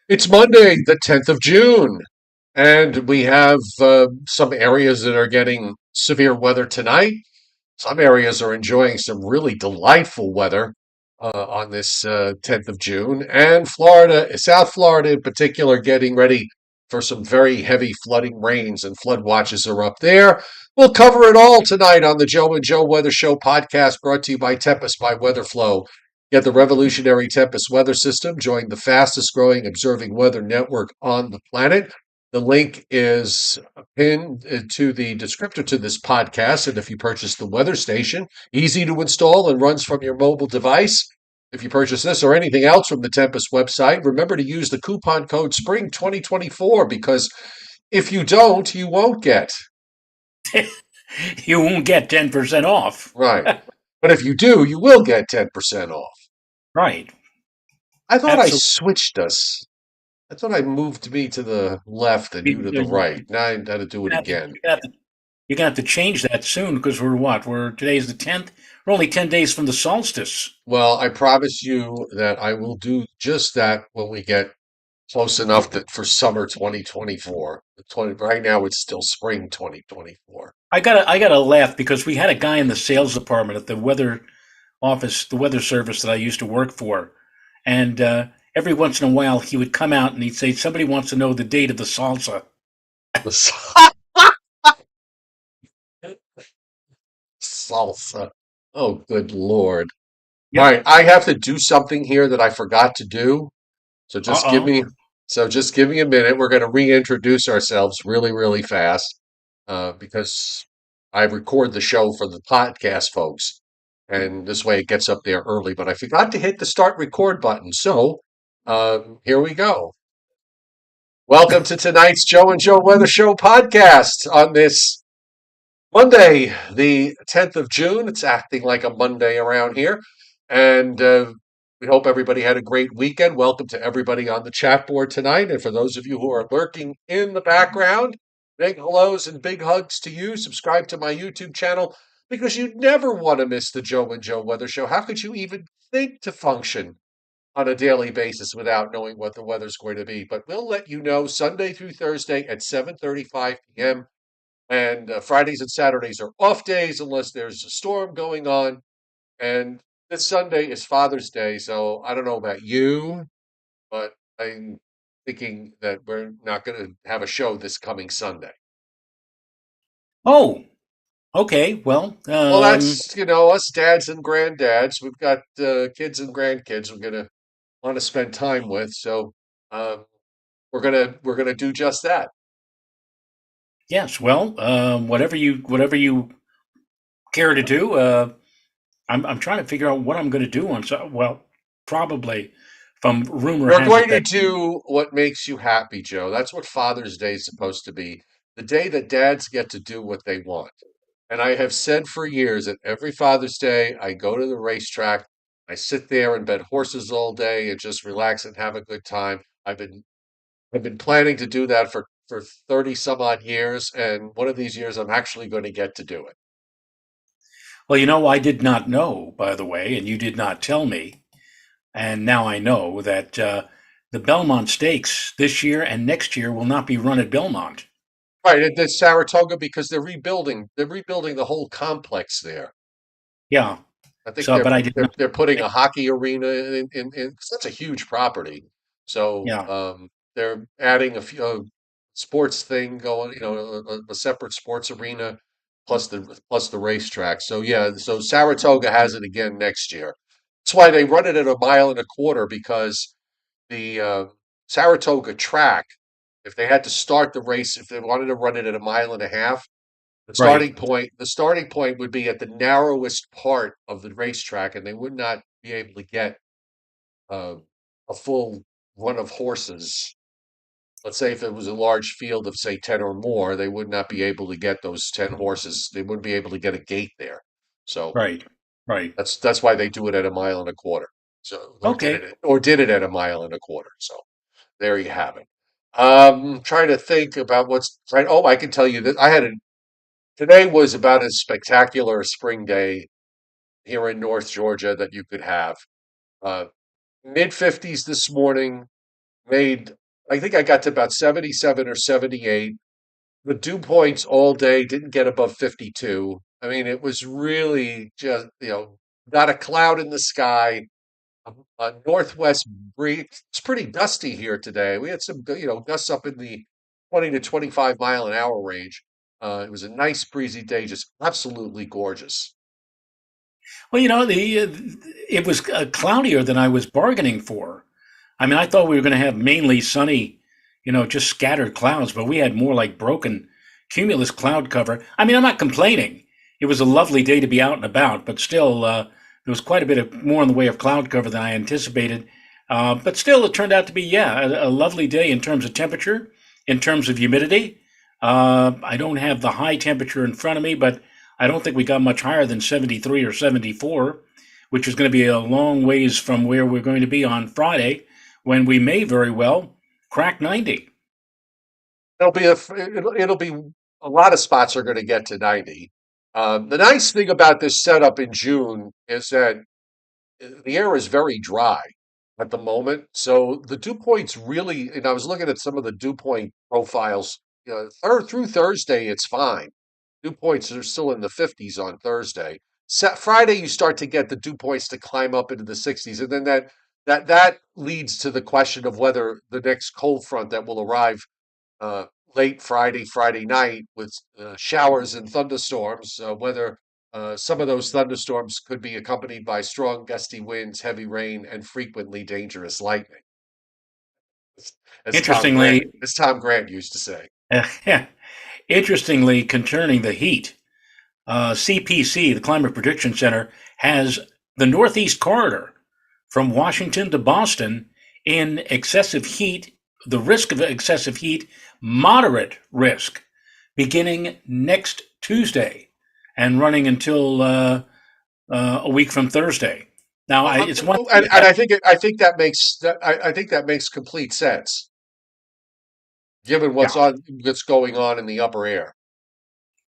It's Monday, the 10th of June, and we have some areas that are getting severe weather tonight. Some areas are enjoying some really delightful weather on this 10th of June, and Florida, South Florida in particular, getting ready for some very heavy flooding rains, and flood watches are up there. We'll cover it all tonight on the Joe and Joe Weather Show podcast brought to you by Tempest by Weatherflow. Get the revolutionary Tempest weather system. Join the fastest growing observing weather network on the planet. The link is pinned to the descriptor to this podcast. And if you purchase the weather station, easy to install and runs from your mobile device. If you purchase this or anything else from the Tempest website, remember to use the coupon code SPRING 2024 because if you don't, you won't get. You won't get 10% off. Right. But if you do, you will get 10% off. Right. I thought I Absolutely. switched us. I thought I moved me to the left and you to the You're right. Now I got to do it again. gonna have to change that soon because we're what? Today's the 10th. We're only 10 days from the solstice. Well, I promise you that I will do just that when we get close enough that for summer 2024. Right now it's still spring 2024. I gotta laugh because we had a guy in the sales department at the weather office, the weather service that I used to work for, and every once in a while he would come out and he'd say, "Somebody wants to know the date of the salsa." The salsa. Oh, good Lord. All Yep. right, I have to do something here that I forgot to do. So Uh just give oh. me so just give me a minute. We're going to reintroduce ourselves really, really fast because I record the show for the podcast folks, and this way it gets up there early. But I forgot to hit the start record button, so here we go. Welcome to tonight's Joe and Joe Weather Show podcast on this Monday, the 10th of June. It's acting like a Monday around here. And we hope everybody had a great weekend. Welcome to everybody on the chat board tonight. And for those of you who are lurking in the background, big hellos and big hugs to you. Subscribe to my YouTube channel because you never want to miss the Joe and Joe Weather Show. How could you even think to function on a daily basis without knowing what the weather's going to be? But we'll let you know Sunday through Thursday at 7:35 p.m. And Fridays and Saturdays are off days unless there's a storm going on. And this Sunday is Father's Day, so I don't know about you, but I'm thinking that we're not going to have a show this coming Sunday. Oh. Okay. Well. Well, that's, us dads and granddads. We've got kids and grandkids we're going to want to spend time with, so um, we're gonna do just that. Yes. Well. Whatever you care to do. I'm trying to figure out what I'm going to do on. Well, probably from rumor We're has it going to that. do what makes you happy, Joe. That's what Father's Day is supposed to be. The day that dads get to do what they want. And I have said for years that every Father's Day, I go to the racetrack, I sit there and bet horses all day and just relax and have a good time. I've been planning to do that for 30 some odd years, and one of these years I'm actually going to get to do it. Well, I did not know, by the way, and you did not tell me, and now I know that the Belmont Stakes this year and next year will not be run at Belmont. Right, it's Saratoga because they're rebuilding the whole complex there. Yeah. I think So, they're but I did they're not. they're putting a hockey arena in 'cause that's a huge property. So Yeah. they're adding a few sports thing going, a separate sports arena plus the racetrack. So yeah, so Saratoga has it again next year. That's why they run it at a mile and a quarter because the Saratoga track, if they had to start the race, if they wanted to run it at a mile and a half, Right. the starting point would be at the narrowest part of the racetrack, and they would not be able to get uh, a full run of horses. Let's say if it was a large field of say 10 or more, they would not be able to get those 10 horses. They wouldn't be able to get a gate there. So Right. Right. that's why they do it at a mile and a quarter. So Okay. or did it at a mile and a quarter. So there you have it. Trying to think about what's right. Oh, I can tell you that today was about as spectacular a spring day here in North Georgia that you could have. Uh, Mid 50s this morning, made, I think I got to about 77 or 78. The dew points all day didn't get above 52. I mean, it was really just, not a cloud in the sky. A northwest breeze. It's pretty dusty here today. We had some, gusts up in the 20 to 25 mile an hour range. It was a nice breezy day, just absolutely gorgeous. Well, it was cloudier than I was bargaining for. I mean, I thought we were going to have mainly sunny, just scattered clouds, but we had more like broken cumulus cloud cover. I mean, I'm not complaining. It was a lovely day to be out and about, but still, there was quite a bit of more in the way of cloud cover than I anticipated. But still, it turned out to be, yeah, a lovely day in terms of temperature, in terms of humidity. I don't have the high temperature in front of me, but I don't think we got much higher than 73 or 74, which is going to be a long ways from where we're going to be on Friday, when we may very well crack 90. It'll be a lot of spots are going to get to 90. The nice thing about this setup in June is that the air is very dry at the moment. So the dew points really, and I was looking at some of the dew point profiles, through Thursday, it's fine. Dew points are still in the 50s on Thursday. Friday, you start to get the dew points to climb up into the 60s, and then that leads to the question of whether the next cold front that will arrive uh, late Friday night with showers and thunderstorms, whether some of those thunderstorms could be accompanied by strong gusty winds, heavy rain, and frequently dangerous lightning, as Tom Grant Interestingly, as Tom Grant used to say. interestingly, concerning the heat, CPC, the Climate Prediction Center, has the Northeast corridor from Washington to Boston in excessive heat, the risk of excessive heat, moderate risk, beginning next Tuesday and running until a week from Thursday. Now, Well, it's one thing and to have. I think that makes complete sense given Yeah, what's going on in the upper air.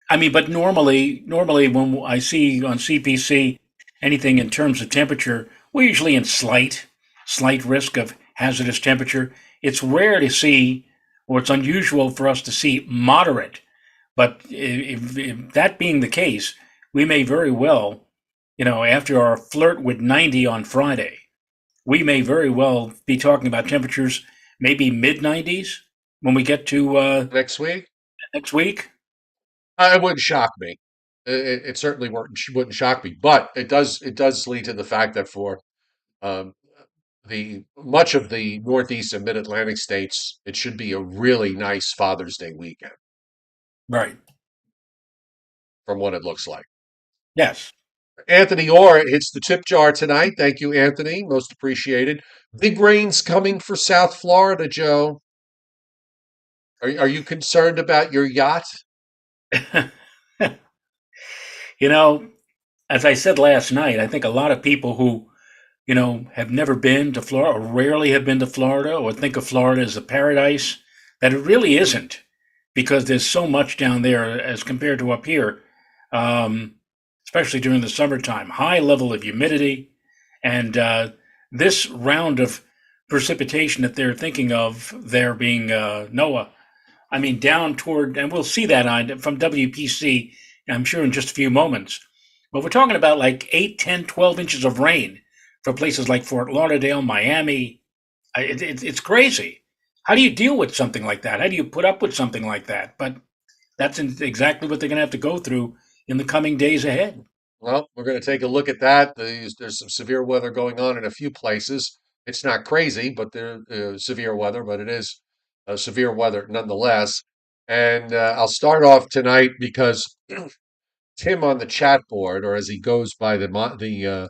I mean, but normally when I see on CPC anything in terms of temperature, we're usually in slight risk of hazardous temperature. It's rare to see, or it's unusual for us to see moderate. But if that being the case, we may very well, after our flirt with 90 on Friday, we may very well be talking about temperatures maybe mid 90s when we get to Next week, next week. it wouldn't shock me. It certainly wouldn't shock me, but it does lead to the fact that for um, the much of the Northeast and Mid Atlantic states, it should be a really nice Father's Day weekend Right. from what it looks like. Yes. Anthony Orr hits the tip jar tonight. Thank you, Anthony. Most appreciated. Big rains coming for South Florida, Joe. Are you concerned about your yacht? you know, as I said last night, I think a lot of people who, have never been to Florida or rarely have been to Florida or think of Florida as a paradise, that it really isn't because there's so much down there as compared to up here, um, especially during the summertime. High level of humidity. And this round of precipitation that they're thinking of there being NOAA, I mean, down toward, and we'll see that on from WPC, I'm sure, in just a few moments. But we're talking about like 8, 10, 12 inches of rain for places like Fort Lauderdale, Miami. It's crazy. How do you deal with something like that? How do you put up with something like that? But that's exactly what they're going to have to go through in the coming days ahead. Well, we're going to take a look at that. There's some severe weather going on in a few places. It's not crazy, but there's severe weather, but it is severe weather nonetheless. And I'll start off tonight because Tim on the chat board, or as he goes by the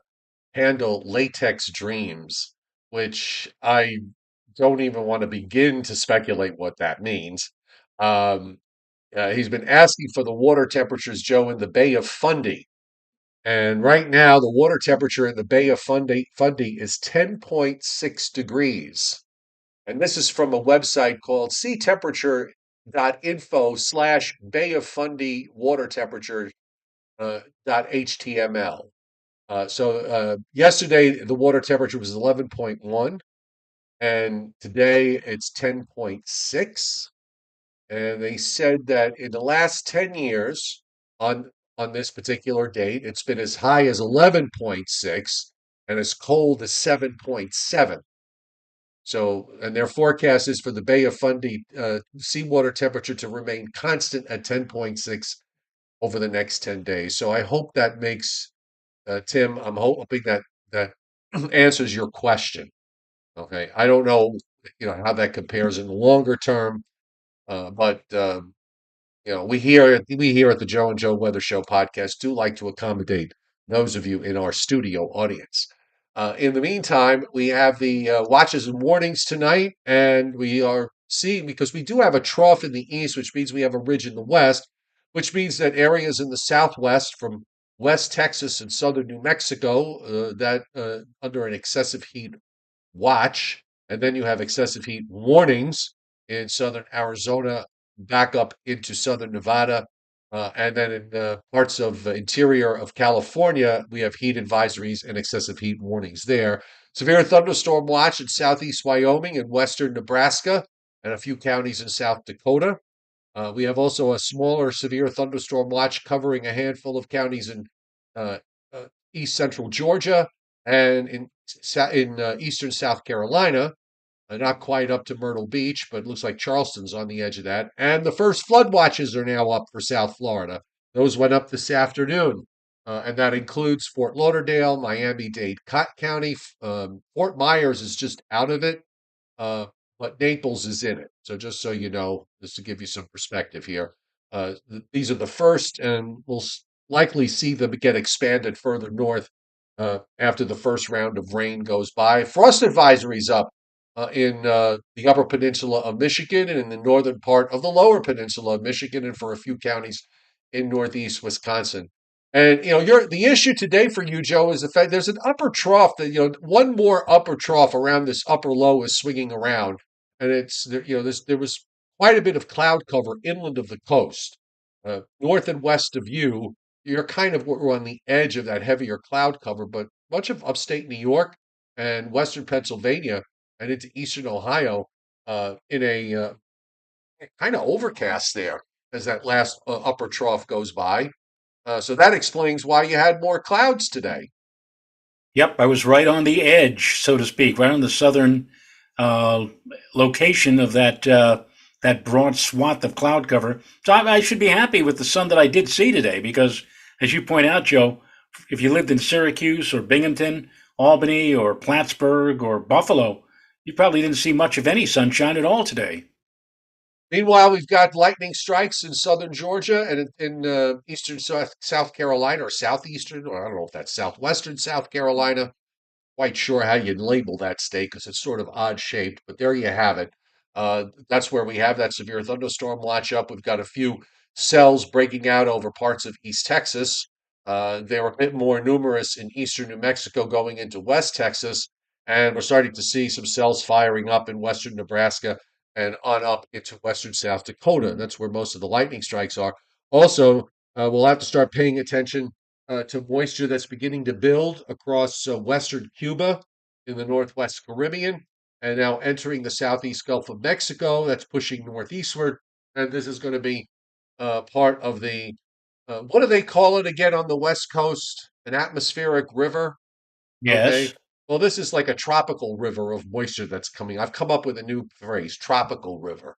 handle Latex Dreams, which I don't even want to begin to speculate what that means. Um, he's been asking for the water temperatures, Joe, in the Bay of Fundy. And right now, the water temperature in the Bay of Fundy is 10.6 degrees. And this is from a website called seatemperature.info/Bay of Fundy water temperature .html. So yesterday, the water temperature was 11.1. and today it's 10.6. And they said that in the last 10 years, on on this particular date, it's been as high as 11.6 and as cold as 7.7. So, and their forecast is for the Bay of Fundy seawater temperature to remain constant at 10.6 over the next 10 days. So I hope that makes Tim, I'm hoping that that answers your question. Okay. I don't know, how that compares in the longer term, but we here at the Joe and Joe Weather Show podcast do like to accommodate those of you in our studio audience. In the meantime, we have the watches and warnings tonight, and we are seeing because we do have a trough in the east, which means we have a ridge in the west, which means that areas in the southwest, from West Texas and southern New Mexico, that under an excessive heat watch, and then you have excessive heat warnings in southern Arizona, back up into southern Nevada, and then in parts of the interior of California, we have heat advisories and excessive heat warnings there. Severe thunderstorm watch in southeast Wyoming and western Nebraska, and a few counties in South Dakota. We have also a smaller severe thunderstorm watch covering a handful of counties in uh, east central Georgia and in eastern South Carolina. Not quite up to Myrtle Beach, but it looks like Charleston's on the edge of that. And the first flood watches are now up for South Florida. Those went up this afternoon. And that includes Fort Lauderdale, Miami-Dade County. Fort Myers is just out of it, uh, but Naples is in it. So just so you know, just to give you some perspective here, these are the first, and we'll likely see them get expanded further north after the first round of rain goes by. Frost advisories up in the upper peninsula of Michigan and in the northern part of the lower peninsula of Michigan, and for a few counties in northeast Wisconsin. And the issue today for you, Joe, is the fact there's an upper trough that one more upper trough around this upper low is swinging around, and it's there. There was quite a bit of cloud cover inland of the coast, north and west of you. You're kind of we're on the edge of that heavier cloud cover, but much of upstate New York and western Pennsylvania and into eastern Ohio in a kind of overcast there as that last upper trough goes by. So that explains why you had more clouds today. Yep, I was right on the edge, so to speak, right on the southern uh, location of that broad swath of cloud cover. So I should be happy with the sun that I did see today, because, as you point out, Joe, if you lived in Syracuse or Binghamton, Albany or Plattsburgh or Buffalo, you probably didn't see much of any sunshine at all today. Meanwhile, we've got lightning strikes in southern Georgia and in eastern South Carolina, or southeastern, or I don't know if that's southwestern South Carolina. Quite sure how you'd label that state because it's sort of odd shaped, but there you have it. That's where we have that severe thunderstorm watch up. We've got a few cells breaking out over parts of East Texas. They're a bit more numerous in eastern New Mexico going into West Texas, and we're starting to see some cells firing up in western Nebraska and on up into western South Dakota. That's where most of the lightning strikes are. Also, we'll have to start paying attention to moisture that's beginning to build across western Cuba in the northwest Caribbean and now entering the southeast Gulf of Mexico. That's pushing northeastward. And this is going to be part of the, what do they call it again on the West Coast? An atmospheric river. Okay. Yes. Well, this is like a tropical river of moisture that's coming. I've come up with a new phrase, tropical river,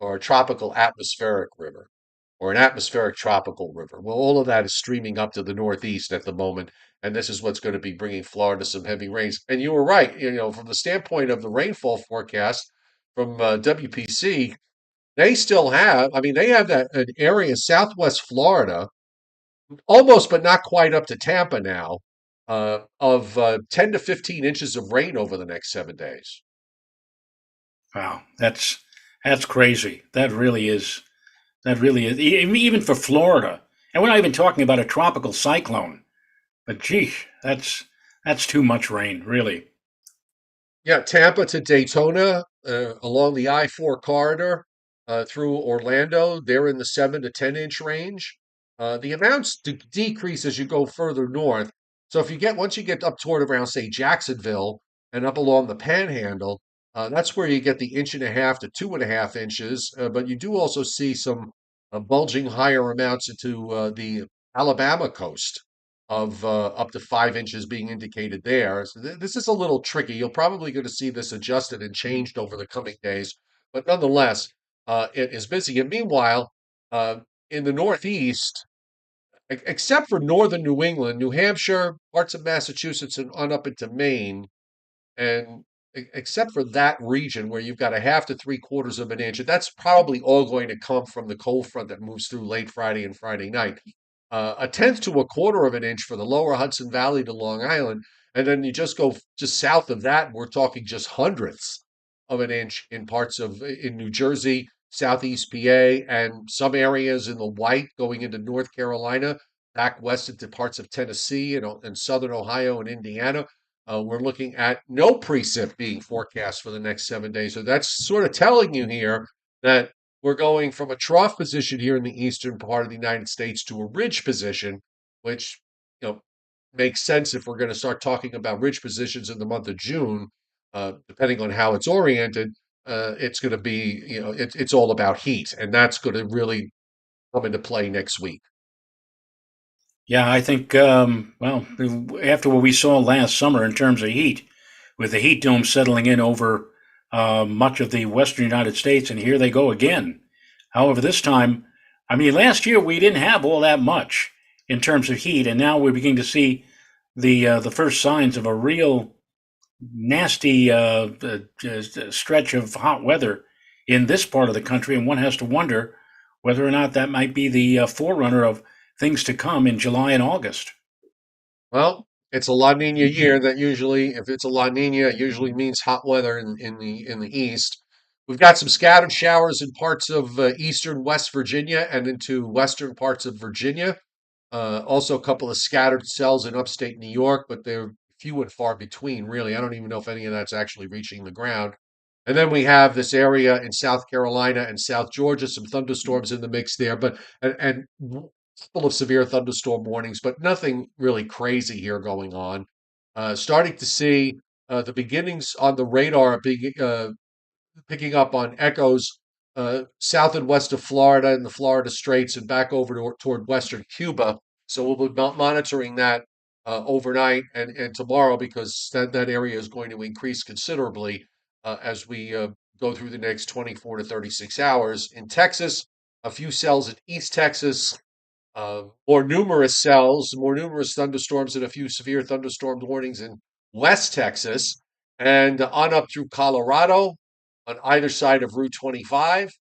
or a tropical atmospheric river, or an atmospheric tropical river. Well, all of that is streaming up to the northeast at the moment, and this is what's going to be bringing Florida some heavy rains. And you were right, from the standpoint of the rainfall forecast from WPC, they still have, I mean, they have that an area, Southwest Florida, almost but not quite up to Tampa now, of 10 to 15 inches of rain over the next 7 days. Wow, that's crazy. That really is. That really is. Even for Florida, and we're not even talking about a tropical cyclone. But gee, that's too much rain, really. Yeah, Tampa to Daytona, along the I-4 corridor, through Orlando, they're in the 7 to 10 inch range. The amounts decrease as you go further north. So if you get once you get up toward around, say, Jacksonville and up along the Panhandle, That's where you get the 1.5 to 2.5 inches, but you do also see some bulging higher amounts into the Alabama coast of up to 5 inches being indicated there. So this is a little tricky. You're probably going to see this adjusted and changed over the coming days, but nonetheless, it is busy. And meanwhile, uh, in the Northeast, except for northern New England, New Hampshire, parts of Massachusetts, and on up into Maine, and except for that region where you've got a half to 3/4 of an inch, and that's probably all going to come from the cold front that moves through late Friday and Friday night. A tenth to 1/4 of an inch for the lower Hudson Valley to Long Island. And then you just go just south of that, we're talking just hundredths of an inch in parts of in New Jersey, Southeast PA, and some areas in the white going into North Carolina, back west into parts of Tennessee and southern Ohio and Indiana. We're looking at no precip being forecast for the next 7 days. So that's sort of telling you here that we're going from a trough position here in the eastern part of the United States to a ridge position, which makes sense if we're going to start talking about ridge positions in the month of June. Depending on how it's oriented, it's going to be it's all about heat, and that's going to really come into play next week. Yeah, I think, well, after what we saw last summer in terms of heat, with the heat dome settling in over much of the western United States, and here they go again. However, this time, I mean, last year we didn't have all that much in terms of heat, and now we're beginning to see the first signs of a real nasty stretch of hot weather in this part of the country, and one has to wonder whether or not that might be the forerunner of things to come in July and August. Well, it's a La Nina year that usually, if it's a La Nina, it usually means hot weather in the east. We've got some scattered showers in parts of eastern West Virginia and into western parts of Virginia. Also, a couple of scattered cells in upstate New York, but they're few and far between, really. I don't even know if any of that's actually reaching the ground. And then we have this area in South Carolina and South Georgia, some thunderstorms in the mix there, but and full of severe thunderstorm warnings, but nothing really crazy here going on. Starting to see the beginnings on the radar picking up on echoes south and west of Florida and the Florida Straits and back over toward western Cuba. So we'll be monitoring that overnight and tomorrow because that area is going to increase considerably as we go through the next 24 to 36 hours. In Texas, a few cells in East Texas, more numerous cells, more numerous thunderstorms, and a few severe thunderstorm warnings in West Texas, and on up through Colorado on either side of Route 25,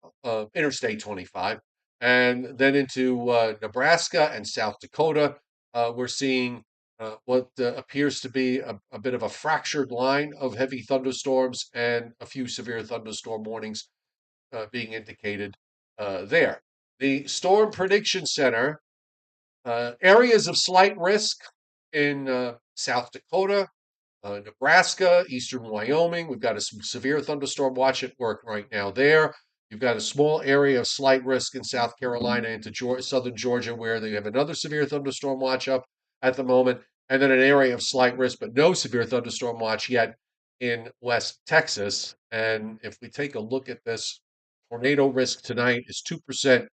Interstate 25, and then into Nebraska and South Dakota. We're seeing what appears to be a bit of a fractured line of heavy thunderstorms and a few severe thunderstorm warnings being indicated there. The Storm Prediction Center areas of slight risk in South Dakota, Nebraska, eastern Wyoming. We've got a severe thunderstorm watch at work right now there. You've got a small area of slight risk in South Carolina into southern Georgia, where they have another severe thunderstorm watch up at the moment, and then an area of slight risk, but no severe thunderstorm watch yet in West Texas. And if we take a look at this, tornado risk tonight is 2%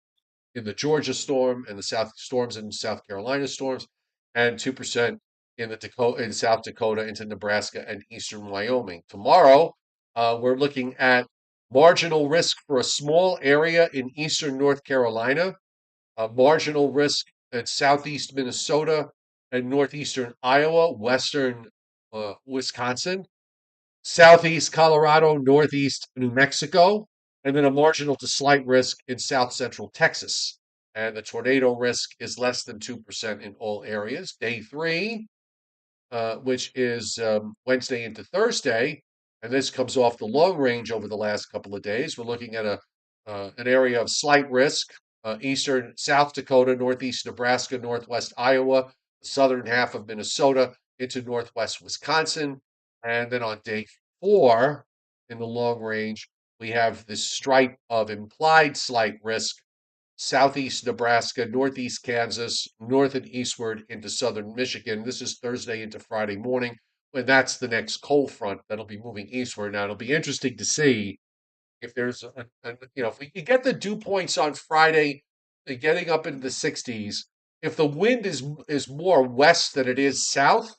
in the Georgia storm and the South storms and South Carolina storms, and 2% in the Dakota in South Dakota into Nebraska and eastern Wyoming. Tomorrow, we're looking at marginal risk for a small area in eastern North Carolina, a marginal risk in southeast Minnesota and northeastern Iowa, western Wisconsin, southeast Colorado, northeast New Mexico, and then a marginal to slight risk in south central Texas. And the tornado risk is less than 2% in all areas. Day three, which is Wednesday into Thursday, and this comes off the long range over the last couple of days. We're looking at an area of slight risk, eastern South Dakota, northeast Nebraska, northwest Iowa, southern half of Minnesota into northwest Wisconsin. And then on day four in the long range, we have this stripe of implied slight risk southeast Nebraska, northeast Kansas, north and eastward into southern Michigan. This is Thursday into Friday morning. when that's the next cold front that'll be moving eastward. Now it'll be interesting to see if there's if we can get the dew points on Friday, getting up into the 60s. If the wind is more west than it is south,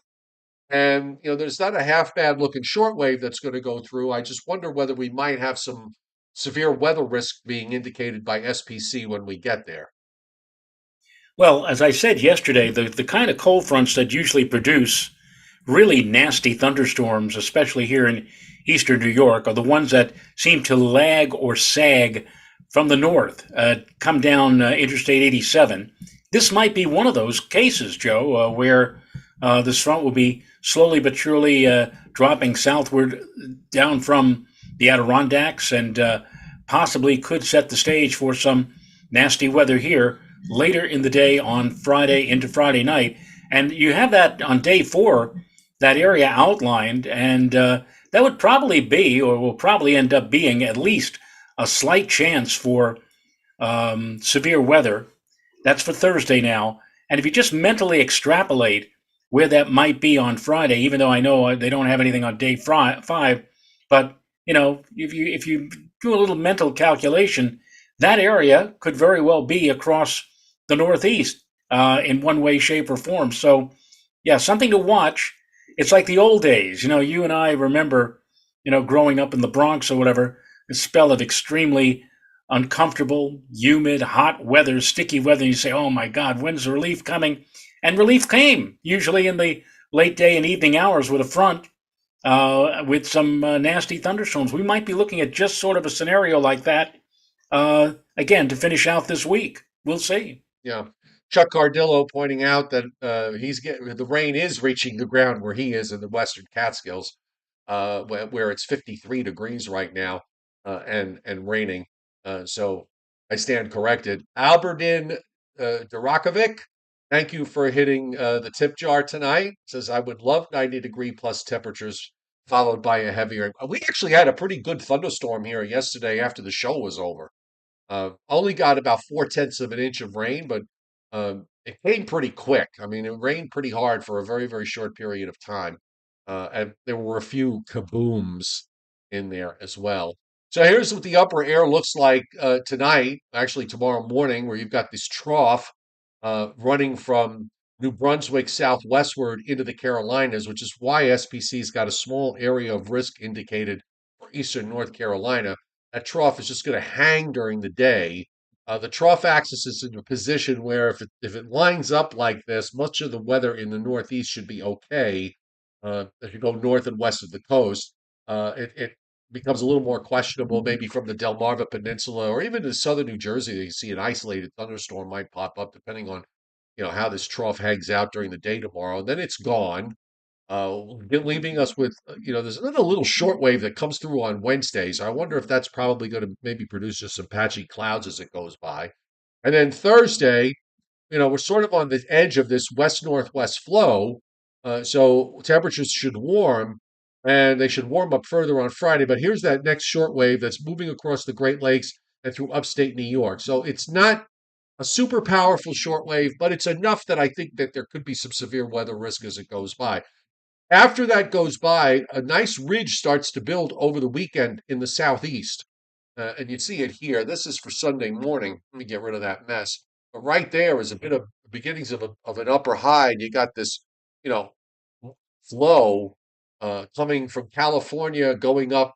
and there's not a half bad looking shortwave that's going to go through. I just wonder whether we might have some severe weather risk being indicated by SPC when we get there. Well, as I said yesterday, the kind of cold fronts that usually produce really nasty thunderstorms, especially here in eastern New York, are the ones that seem to lag or sag from the north, come down Interstate 87. This might be one of those cases, Joe, where this front will be slowly but surely dropping southward down from the Adirondacks and possibly could set the stage for some nasty weather here later in the day on Friday into Friday night. And you have that on day 4, that area outlined, and that would probably be, or will probably end up being, at least a slight chance for severe weather. That's for Thursday now. And if you just mentally extrapolate where that might be on Friday, even though I know they don't have anything on day 5, but if you do a little mental calculation, that area could very well be across the Northeast in one way, shape, or form. So, yeah, something to watch. It's like the old days. You and I remember, growing up in the Bronx or whatever, a spell of extremely uncomfortable, humid, hot weather, sticky weather. You say, oh my God, when's the relief coming? And relief came, usually in the late day and evening hours with a front, with some nasty thunderstorms. We might be looking at just sort of a scenario like that again to finish out this week. We'll see. Yeah. Chuck Cardillo pointing out that he's getting the rain is reaching the ground where he is in the Western Catskills, where it's 53 degrees right now, and raining. So I stand corrected. Alberdin Durakovic, thank you for hitting the tip jar tonight. Says I would love 90-degree plus temperatures followed by a heavier. We actually had a pretty good thunderstorm here yesterday after the show was over. Only got about 4/10 of an inch of rain, but it came pretty quick. I mean, it rained pretty hard for a very, very short period of time. And there were a few kabooms in there as well. So here's what the upper air looks like tonight, actually tomorrow morning, where you've got this trough running from New Brunswick southwestward into the Carolinas, which is why SPC's got a small area of risk indicated for eastern North Carolina. That trough is just going to hang during the day. The trough axis is in a position where if it lines up like this, much of the weather in the Northeast should be okay. If you go north and west of the coast, it becomes a little more questionable, maybe from the Delmarva Peninsula or even to southern New Jersey. You see an isolated thunderstorm might pop up depending on how this trough hangs out during the day tomorrow. Then it's gone, leaving us with there's another little shortwave that comes through on Wednesday. So I wonder if that's probably going to maybe produce just some patchy clouds as it goes by. And then Thursday, we're sort of on the edge of this west-northwest flow, so temperatures should warm, and they should warm up further on Friday. But here's that next shortwave that's moving across the Great Lakes and through upstate New York. So it's not a super powerful shortwave, but it's enough that I think that there could be some severe weather risk as it goes by. After that goes by, a nice ridge starts to build over the weekend in the southeast. And you see it here. This is for Sunday morning. Let me get rid of that mess. But right there is a bit of beginnings of an upper high. And you got this, you know, flow coming from California going up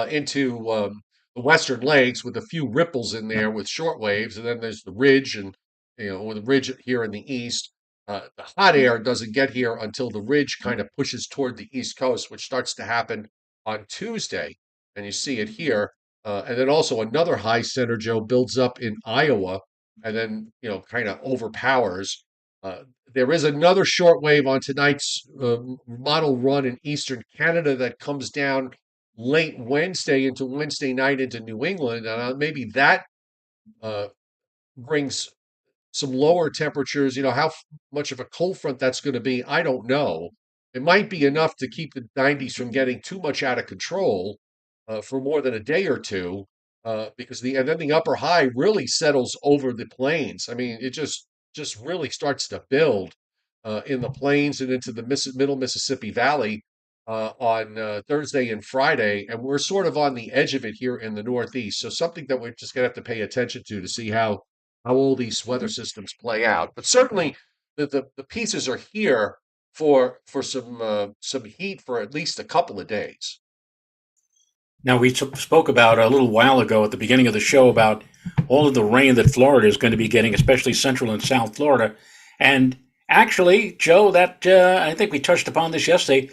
into the Western Lakes with a few ripples in there with short waves, and then there's the ridge, and with the ridge here in the east. The hot air doesn't get here until the ridge kind of pushes toward the east coast, which starts to happen on Tuesday, and you see it here. And then also another high center, Joe, builds up in Iowa, and then kind of overpowers. There is another short wave on tonight's model run in eastern Canada that comes down late Wednesday into Wednesday night into New England. Maybe that uh, brings some lower temperatures. How much of a cold front that's going to be, I don't know. It might be enough to keep the 90s from getting too much out of control for more than a day or two, because and then the upper high really settles over the plains. I mean, it just really starts to build. in the plains and into the middle Mississippi Valley on Thursday and Friday, and we're sort of on the edge of it here in the Northeast. So something that we're just going to have to pay attention to see how all these weather systems play out. But certainly, the pieces are here for some heat for at least a couple of days. Now, we spoke about a little while ago at the beginning of the show about all of the rain that Florida is going to be getting, especially Central and South Florida. And actually, Joe, that I think we touched upon this yesterday.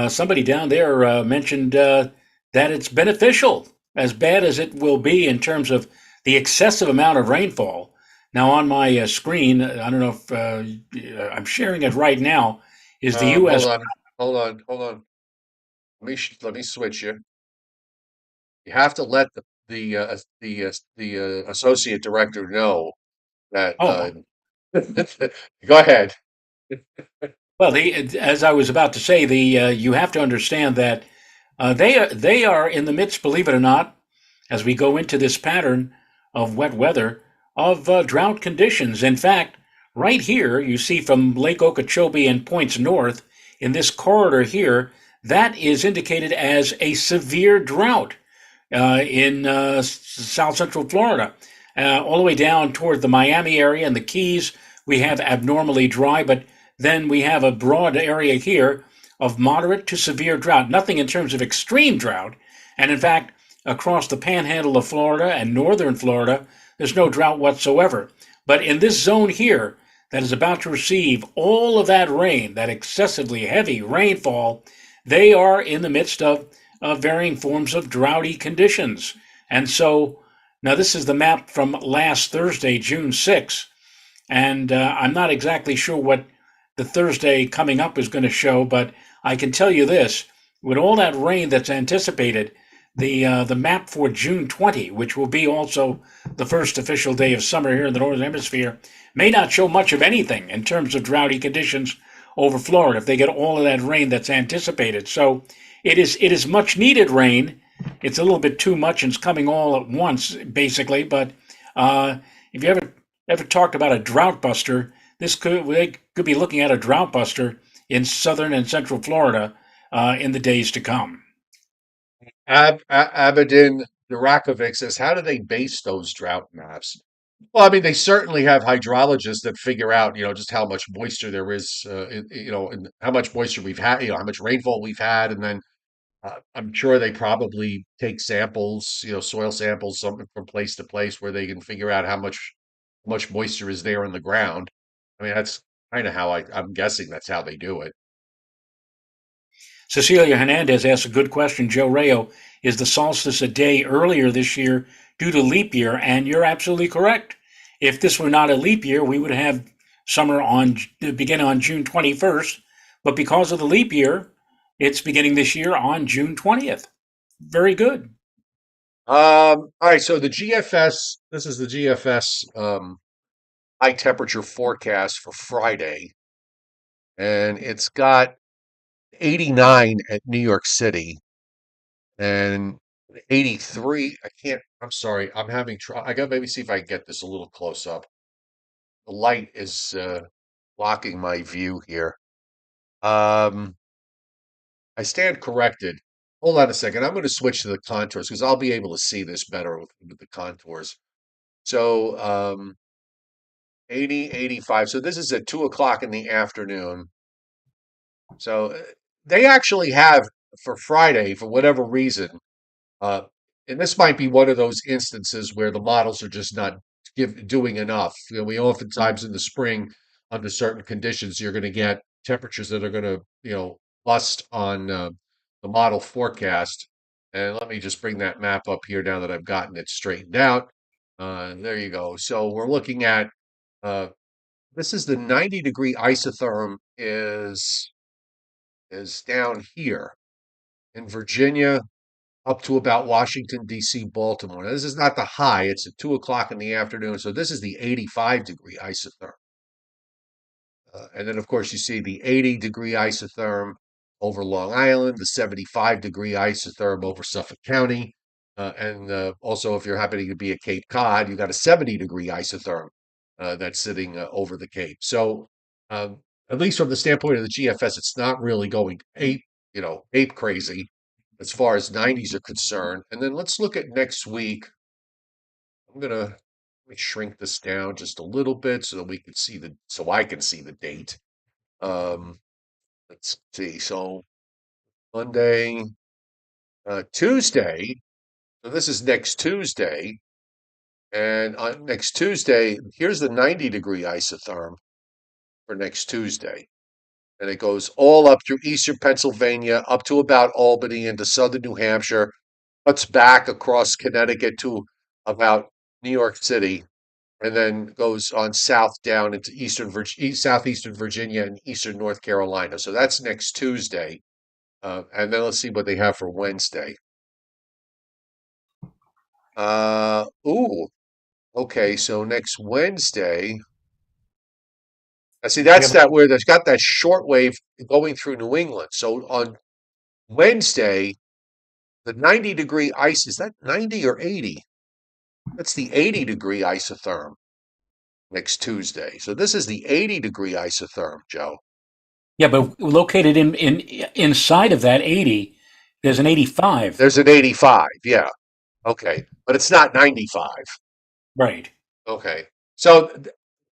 Somebody down there mentioned that it's beneficial, as bad as it will be in terms of the excessive amount of rainfall. Now, on my screen, I don't know if I'm sharing it right now, is the Hold U.S. on, hold on. Let me switch you. You have to let the associate director know that. Oh, Go ahead. well, as I was about to say, the you have to understand that they are in the midst, believe it or not, as we go into this pattern of wet weather, of drought conditions. In fact, right here, you see from Lake Okeechobee and points north in this corridor here, that is indicated as a severe drought in south central Florida. All the way down toward the Miami area and the Keys, we have abnormally dry, but then we have a broad area here of moderate to severe drought. Nothing in terms of extreme drought. And in fact, across the panhandle of Florida and northern Florida, there's no drought whatsoever. But in this zone here, that is about to receive all of that rain, that excessively heavy rainfall, they are in the midst of varying forms of droughty conditions. And so now this is the map from last Thursday, June 6th, and I'm not exactly sure what the Thursday coming up is going to show, but I can tell you this: with all that rain that's anticipated, the map for June 20, which will be also the first official day of summer here in the northern hemisphere, may not show much of anything in terms of droughty conditions over Florida if they get all of that rain that's anticipated. So it is much needed rain. It's a little bit too much and it's coming all at once, basically. But if you ever talked about a drought buster, they could be looking at a drought buster in southern and central Florida in the days to come. Abedin Durakovic says, how do they base those drought maps? Well, I mean, they certainly have hydrologists that figure out, just how much moisture there is, and how much moisture we've had, how much rainfall we've had, and then I'm sure they probably take samples, soil samples, something from place to place where they can figure out how much moisture is there in the ground. I mean, that's kind of how I'm guessing that's how they do it. Cecilia Hernandez asks a good question. Joe Rayo, is the solstice a day earlier this year due to leap year? And you're absolutely correct. If this were not a leap year, we would have summer on begin on June 21st. But because of the leap year, it's beginning this year on June 20th. Very good. All right, so the GFS, this is the GFS high temperature forecast for Friday, and it's got 89 at New York City and 83. I'm sorry, I'm having trouble. I gotta maybe see if I can get this a little close up. The light is blocking my view here. Um, I stand corrected. Hold on a second. I'm going to switch to the contours because I'll be able to see this better with the contours. So 80, 85. So this is at 2 o'clock in the afternoon. So they actually have for Friday, for whatever reason, uh, and this might be one of those instances where the models are just not doing enough. We oftentimes in the spring, under certain conditions, you're going to get temperatures that are going to, bust on the model forecast. And let me just bring that map up here now that I've gotten it straightened out. There you go. So we're looking at uh, this is the 90-degree isotherm is down here in Virginia up to about Washington, D.C., Baltimore. Now, this is not the high, it's at 2 o'clock in the afternoon. So this is the 85-degree isotherm. And then, of course, you see the 80-degree isotherm over Long Island, the 75-degree isotherm over Suffolk County. And also, if you're happening to be at Cape Cod, you got a 70-degree isotherm that's sitting over the Cape. So at least from the standpoint of the GFS, it's not really going ape crazy as far as 90s are concerned. And then let's look at next week. Let me shrink this down just a little bit so that so I can see the date. Um, let's see. So Monday, Tuesday. So this is next Tuesday. And on next Tuesday, here's the 90-degree isotherm for next Tuesday. And it goes all up through eastern Pennsylvania, up to about Albany into southern New Hampshire, cuts back across Connecticut to about New York City, and then goes on south down into southeastern Virginia and eastern North Carolina. So that's next Tuesday. And then let's see what they have for Wednesday. Okay. So next Wednesday, I see We that's have that where there's got that short wave going through New England. So on Wednesday, the 90-degree ice, is that 90 or 80? That's the 80-degree isotherm next Tuesday. So this is the 80-degree isotherm, Joe. yeah, but located in inside of that 80, there's an 85. There's an 85, yeah. Okay. But it's not 95. Right. Okay. So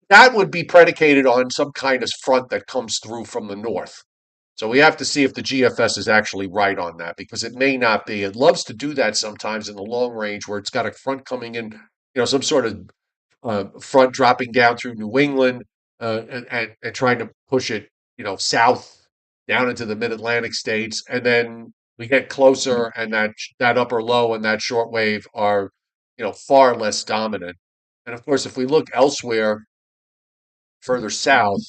that would be predicated on some kind of front that comes through from the north. So we have to see if the GFS is actually right on that because it may not be. It loves to do that sometimes in the long range where it's got a front coming in, some sort of front dropping down through New England and trying to push it, south down into the mid-Atlantic states, and then we get closer, and that upper low and that short wave are, far less dominant. And of course, if we look elsewhere, further south,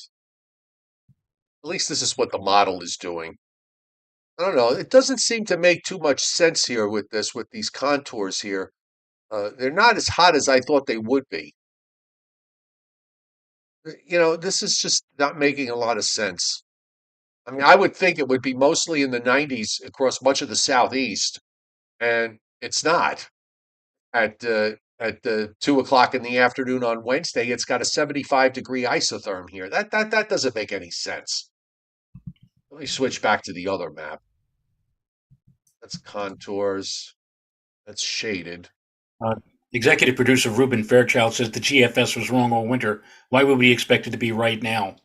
at least this is what the model is doing. I don't know. It doesn't seem to make too much sense here with these contours here. They're not as hot as I thought they would be. This is just not making a lot of sense. I mean, I would think it would be mostly in the 90s across much of the southeast, and it's not. At 2 o'clock in the afternoon on Wednesday, it's got a 75-degree isotherm here. That doesn't make any sense. Let me switch back to the other map. That's contours. That's shaded. Uh, Executive producer Ruben Fairchild says the GFS was wrong all winter. Why would we expect it to be right now?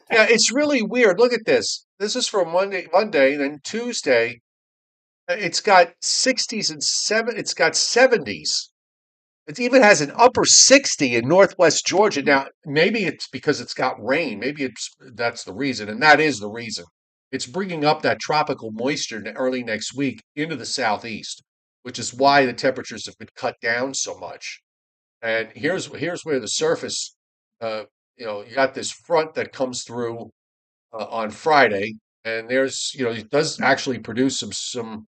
Yeah, it's really weird. Look at this. This is from Monday, and then Tuesday, it's got 60s and it's got 70s. It even has an upper 60 in northwest Georgia. Now, maybe it's because it's got rain. Maybe that's the reason, and that is the reason. It's bringing up that tropical moisture early next week into the southeast, which is why the temperatures have been cut down so much. And here's where the surface, uh, you got this front that comes through on Friday, and it does actually produce some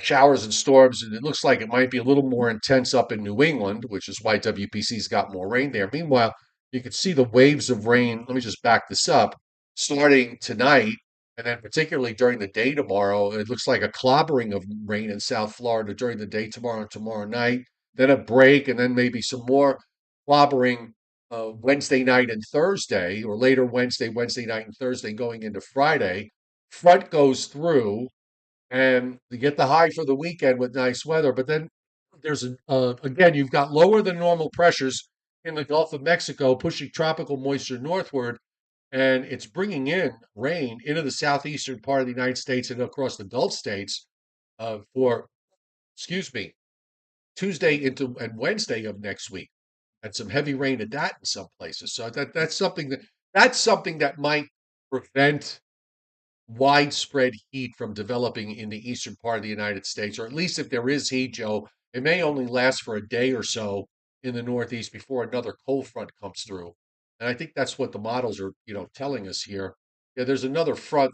showers and storms, and it looks like it might be a little more intense up in New England, which is why WPC's got more rain there. Meanwhile, you can see the waves of rain. Let me just back this up. Starting tonight, and then particularly during the day tomorrow, it looks like a clobbering of rain in South Florida during the day tomorrow and tomorrow night. Then a break, and then maybe some more clobbering Wednesday night and Thursday, or later Wednesday night and Thursday going into Friday. Front goes through and you get the high for the weekend with nice weather. But then again, you've got lower than normal pressures in the Gulf of Mexico pushing tropical moisture northward, and it's bringing in rain into the southeastern part of the United States and across the Gulf states for, excuse me, Tuesday into and Wednesday of next week, and some heavy rain at that in some places. So that's something that might prevent widespread heat from developing in the eastern part of the United States, or at least if there is heat, Joe, it may only last for a day or so in the Northeast before another cold front comes through. And I think that's what the models are, telling us here. Yeah, there's another front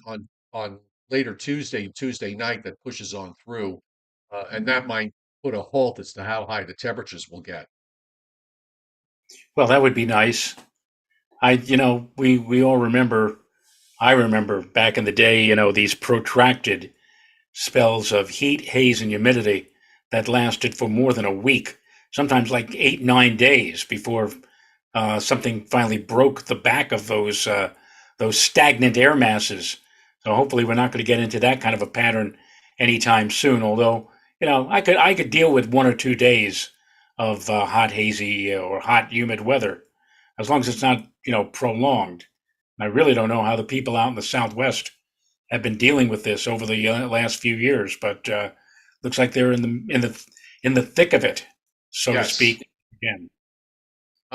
on later Tuesday night that pushes on through, and that might put a halt as to how high the temperatures will get. Well, that would be nice. We all remember. I remember back in the day, these protracted spells of heat, haze, and humidity that lasted for more than a week, sometimes like 8, 9 days before something finally broke the back of those stagnant air masses. So hopefully we're not going to get into that kind of a pattern anytime soon. Although I could deal with 1 or 2 days of hot, hazy, or hot, humid weather, as long as it's not prolonged. I really don't know how the people out in the Southwest have been dealing with this over the last few years, but looks like they're in the thick of it, so to Yes. speak. Again,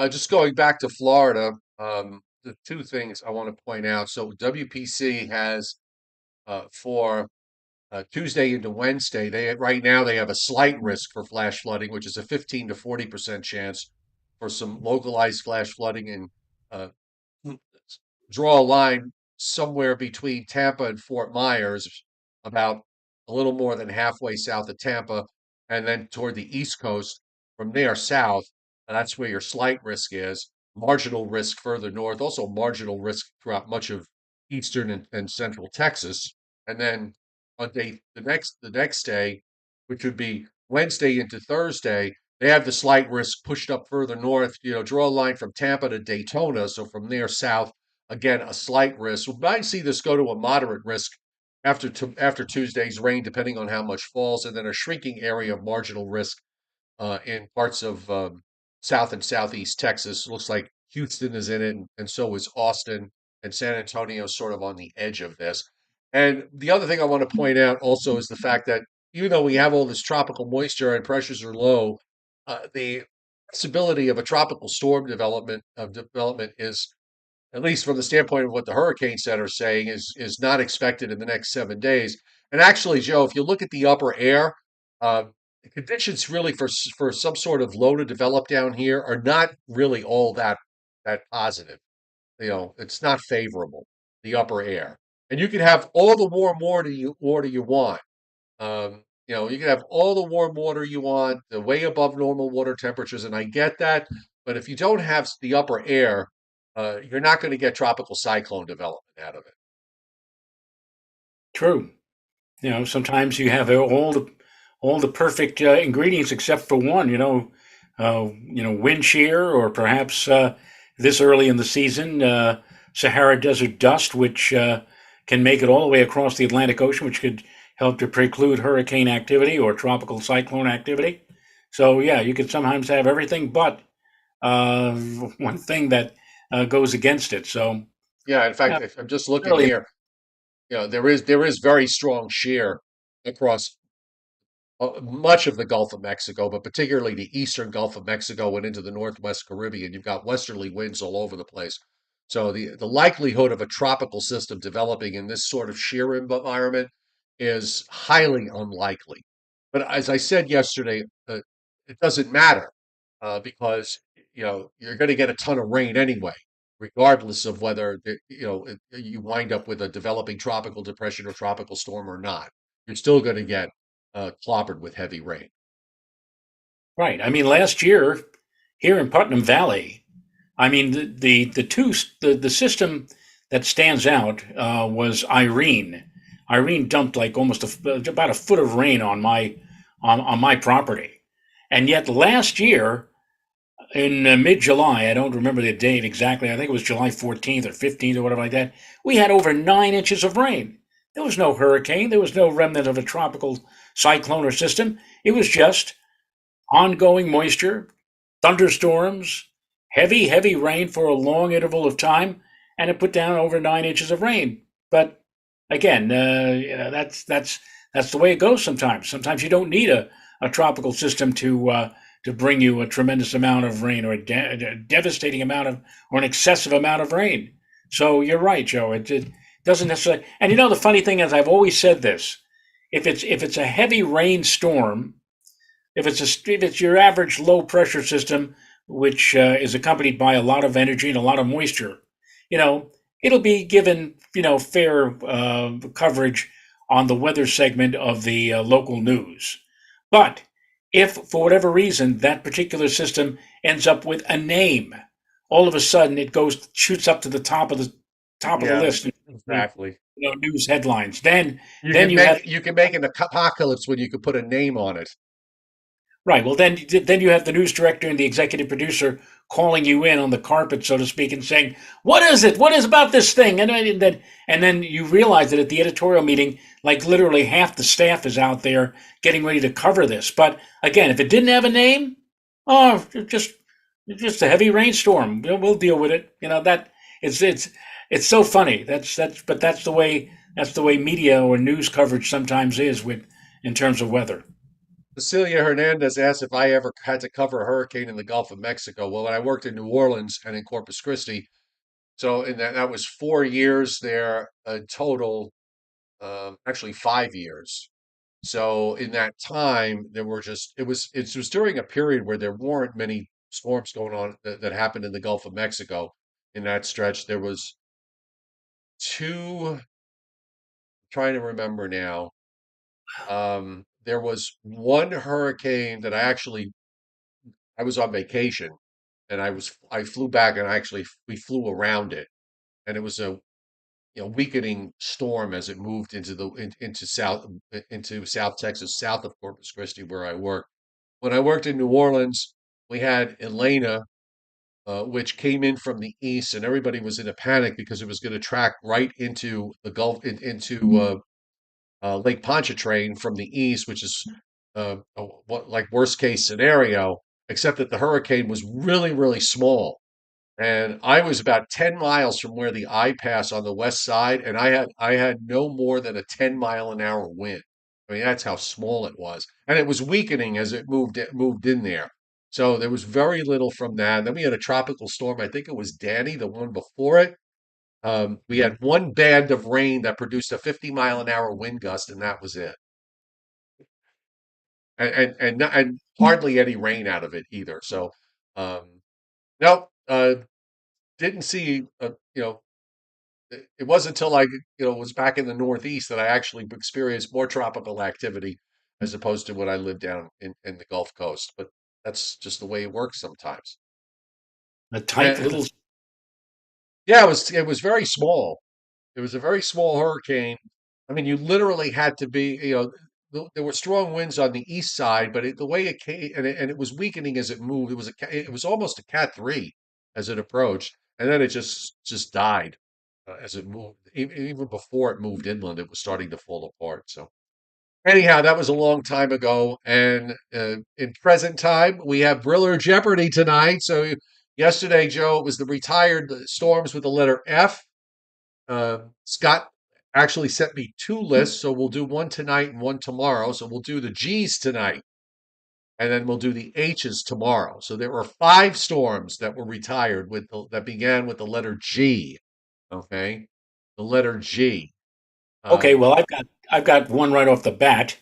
Just going back to Florida, the two things I want to point out. So WPC has for Tuesday into Wednesday, right now they have a slight risk for flash flooding, which is a 15 to 40% chance for some localized flash flooding in uh, draw a line somewhere between Tampa and Fort Myers, about a little more than halfway south of Tampa, and then toward the East Coast. From there south, and that's where your slight risk is. Marginal risk further north, also marginal risk throughout much of eastern and central Texas. And then on the next day, which would be Wednesday into Thursday, they have the slight risk pushed up further north. Draw a line from Tampa to Daytona, so from there south, again, a slight risk. We might see this go to a moderate risk after Tuesday's rain, depending on how much falls, and then a shrinking area of marginal risk in parts of South and Southeast Texas. Looks like Houston is in it, and so is Austin, and San Antonio sort of on the edge of this. And the other thing I want to point out also is the fact that even though we have all this tropical moisture and pressures are low, the possibility of a tropical storm development is, at least from the standpoint of what the Hurricane Center is saying, is not expected in the next 7 days. And actually, Joe, if you look at the upper air, uh, the conditions really for some sort of low to develop down here are not really all that positive. It's not favorable, the upper air, and you can have all the warm water you want. You can have all the warm water you want, the way above normal water temperatures, and I get that. But if you don't have the upper air, you're not going to get tropical cyclone development out of it. true. Sometimes you have all the perfect ingredients except for one. Wind shear, or perhaps this early in the season, Sahara Desert dust, which can make it all the way across the Atlantic Ocean, which could help to preclude hurricane activity or tropical cyclone activity. So yeah, you could sometimes have everything but uh, one thing that goes against it. So Yeah, in yeah, fact, if I'm just looking really, here, there is very strong shear across much of the Gulf of Mexico, but particularly the eastern Gulf of Mexico and into the Northwest Caribbean. You've got westerly winds all over the place. So the likelihood of a tropical system developing in this sort of shear environment is highly unlikely. But as I said yesterday, it doesn't matter because you're going to get a ton of rain anyway, regardless of whether you wind up with a developing tropical depression or tropical storm or not. You're still going to get clobbered with heavy rain. right. I mean, last year here in Putnam Valley, I mean, the system that stands out was Irene. Irene dumped like almost about a foot of rain on my property, and yet last year in mid-July, I don't remember the date exactly. I think it was July 14th or 15th or whatever like that. We had over 9 inches of rain. There was no hurricane. There was no remnant of a tropical cyclone or system. It was just ongoing moisture, thunderstorms, heavy, heavy rain for a long interval of time, and it put down over 9 inches of rain. But again, that's the way it goes sometimes. Sometimes you don't need a tropical system to bring you a tremendous amount of rain, or a devastating amount of, or an excessive amount of rain. So you're right, Joe. It doesn't necessarily. And the funny thing is, I've always said this: if it's a heavy rainstorm, if it's your average low pressure system, which is accompanied by a lot of energy and a lot of moisture, you know, it'll be given fair coverage on the weather segment of the local news. But if for whatever reason that particular system ends up with a name, all of a sudden it goes shoots up to the top of the Yeah, list in the exactly. news headlines. Then You then can you have make you can make an apocalypse when you can put a name on it. Right. Well, then you have the news director and the executive producer calling you in on the carpet, so to speak, and saying, "What is it? What is about this thing?" And then you realize that at the editorial meeting, like literally half the staff is out there getting ready to cover this. But again, if it didn't have a name, oh, just a heavy rainstorm. We'll deal with it. That it's so funny. But that's the way media or news coverage sometimes is with in terms of weather. Cecilia Hernandez asked if I ever had to cover a hurricane in the Gulf of Mexico. Well, when I worked in New Orleans and in Corpus Christi, so in that was 4 years there, total, actually 5 years. So in that time, there were just it was during a period where there weren't many storms going on that happened in the Gulf of Mexico. In that stretch, there was two. Trying to remember now. There was one hurricane that I was on vacation and I flew back and we flew around it, and it was a weakening storm as it moved into South Texas, south of Corpus Christi, where I work. When I worked in New Orleans, we had Elena, which came in from the east, and everybody was in a panic because it was going to track right into the Gulf, into Lake Pontchartrain from the east, which is what like worst case scenario, except that the hurricane was really, really small. And I was about 10 miles from where the I pass on the west side, and I had no more than a 10 mile an hour wind. I mean, that's how small it was. And it was weakening as it moved in there. So there was very little from that. Then we had a tropical storm. I think it was Danny, the one before it. We had one band of rain that produced a 50-mile-an-hour wind gust, and that was it. And hardly any rain out of it either. So, no, didn't see. It wasn't until I was back in the Northeast that I actually experienced more tropical activity as opposed to when I lived down in the Gulf Coast. But that's just the way it works sometimes. A tight And little. yeah, it was very small. It was a very small hurricane. I mean, you literally had to be, there were strong winds on the east side, but the way it came and it was weakening as it moved. It was almost a Cat 3 as it approached, and then it just died as it moved. Even before it moved inland, it was starting to fall apart. So anyhow, that was a long time ago, and in present time, we have Briller Jeopardy tonight. So yesterday, Joe, it was the retired storms with the letter F. Scott actually sent me two lists, so we'll do one tonight and one tomorrow. So we'll do the G's tonight, and then we'll do the H's tomorrow. So there were five storms that were retired that began with the letter G. Okay, the letter G. Okay, Um, well, I've got one right off the bat,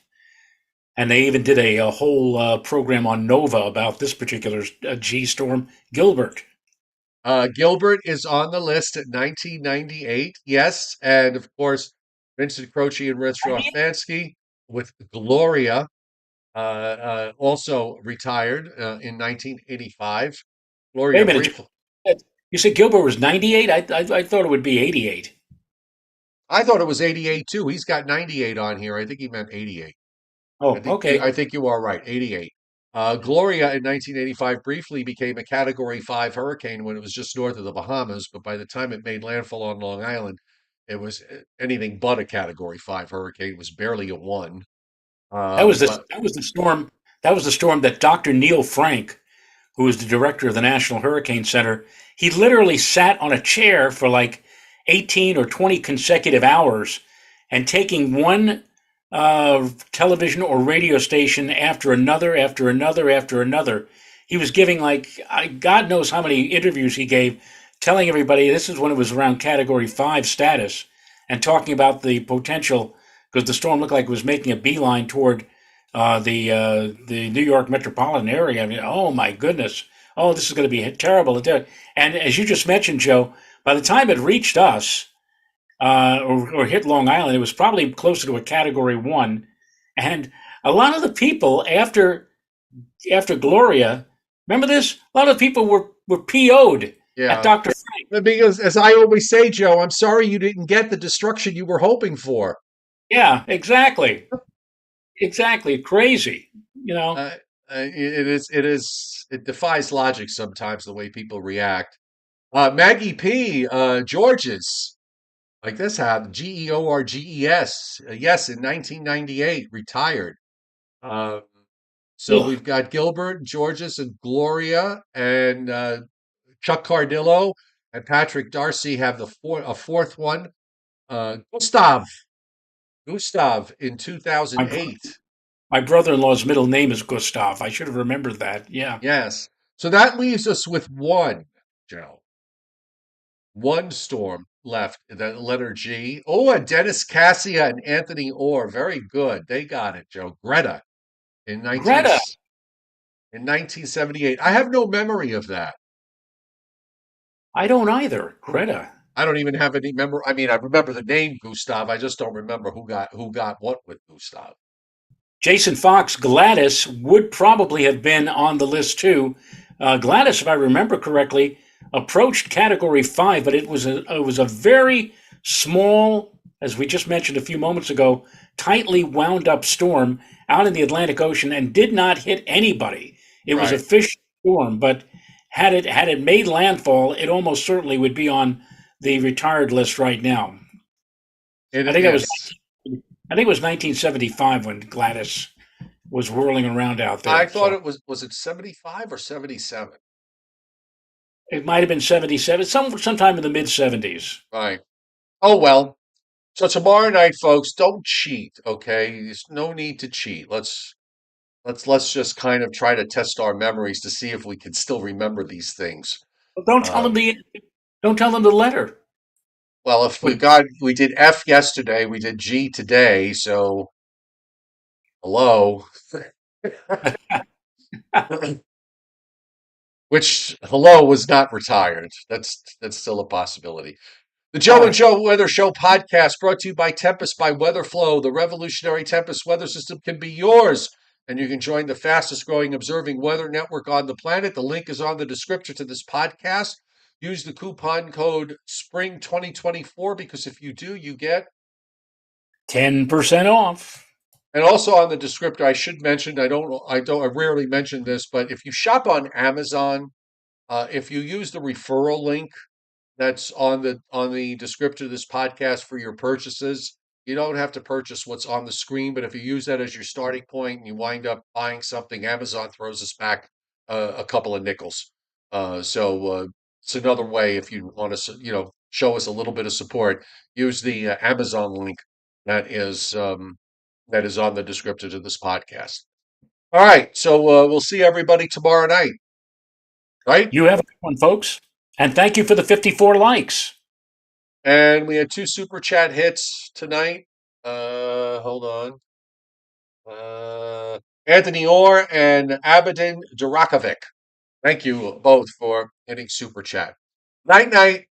and they even did a whole program on Nova about this particular G storm, Gilbert. Gilbert is on the list at 1998. Yes, and of course Vincent Croce and Rich Rofansky with Gloria. Also retired in 1985. Wait a Gloria minute, briefly. you said Gilbert was 98? I thought it would be 88. I thought it was 88 too. He's got 98 on here. I think he meant 88. I Oh, think you okay. I think you are right. 88. Gloria in 1985 briefly became a Category 5 hurricane when it was just north of the Bahamas, but by the time it made landfall on Long Island, it was anything but a Category 5 hurricane. It was barely a 1. But That was the storm. That was the storm that Dr. Neil Frank, who was the director of the National Hurricane Center, he literally sat on a chair for like 18 or 20 consecutive hours and taking one television or radio station after another, after another, after another. He was giving God knows how many interviews he gave, telling everybody this is when it was around Category 5 status and talking about the potential because the storm looked like it was making a beeline toward the New York metropolitan area. I mean, oh my goodness, oh this is going to be terrible. And as you just mentioned, Joe, by the time it reached us or hit Long Island, it was probably closer to a Category 1. And a lot of the people after Gloria, remember this? A lot of people were PO'd at yeah, Dr. Frank. because as I always say, Joe, I'm sorry you didn't get the destruction you were hoping for. Yeah, exactly. Exactly. Crazy, you know. Uh, it defies logic sometimes the way people react. Maggie P. Georges, like this happened. Georges. Yes, in 1998, retired. Uh, so Ugh. we've got Gilbert, Georges, and Gloria, and Chuck Cardillo and Patrick Darcy have a fourth one. Gustav, Gustav in My, bro- 2008. my brother-in-law's middle name is Gustav. I should have remembered that. Yeah. Yes. So that leaves us with one, Joe. One storm left, the letter G. Oh, and Dennis Cassia and Anthony Orr. Very good. They got it, Joe. Greta in 19, Greta. in 1978. I have no memory of that. I don't either. Greta. I don't even have any memory. I mean, I remember the name Gustav. I just don't remember who got what with Gustav. Jason Fox, Gladys would probably have been on the list too. Gladys, if I remember correctly, approached Category 5, but it was a very small, as we just mentioned a few moments ago, tightly wound up storm out in the Atlantic Ocean and did not hit anybody. It was a Right. fish storm, but had it made landfall, it almost certainly would be on the retired list right now. I think that was Yes. I think it was 1975 when Gladys was whirling around out I there. thought So was it 75 or 77? it might have been 77, sometime in the mid 70s. Right. Oh well. So tomorrow night, folks, don't cheat, okay? There's no need to cheat. Let's just kind of try to test our memories to see if we can still remember these things. But don't tell them Um, the letter. well, if With we did F yesterday, we did G today, so hello. Which hello was not retired. That's still a possibility. The Joe and uh, Joe Weather Show podcast brought to you by Tempest by WeatherFlow. The revolutionary Tempest weather system can be yours, and you can join the fastest growing observing weather network on the planet. The link is on the description to this podcast. Use the coupon code SPRING 2024 because if you do, you get. 10% off. And also on the descriptor, I should mention, I rarely mention this, but if you shop on Amazon, if you use the referral link that's on the description of this podcast for your purchases. You don't have to purchase what's on the screen, but if you use that as your starting point and you wind up buying something, Amazon throws us back a couple of nickels. So it's another way if you want to, show us a little bit of support. Use the Amazon link that is um, that is on the description of this podcast. All right, so we'll see everybody tomorrow night, right? You have a good one, folks. And thank you for the 54 likes. And we had two super chat hits tonight. Hold on. Anthony Orr and Abedin Durakovic. Thank you both for hitting super chat. Night night.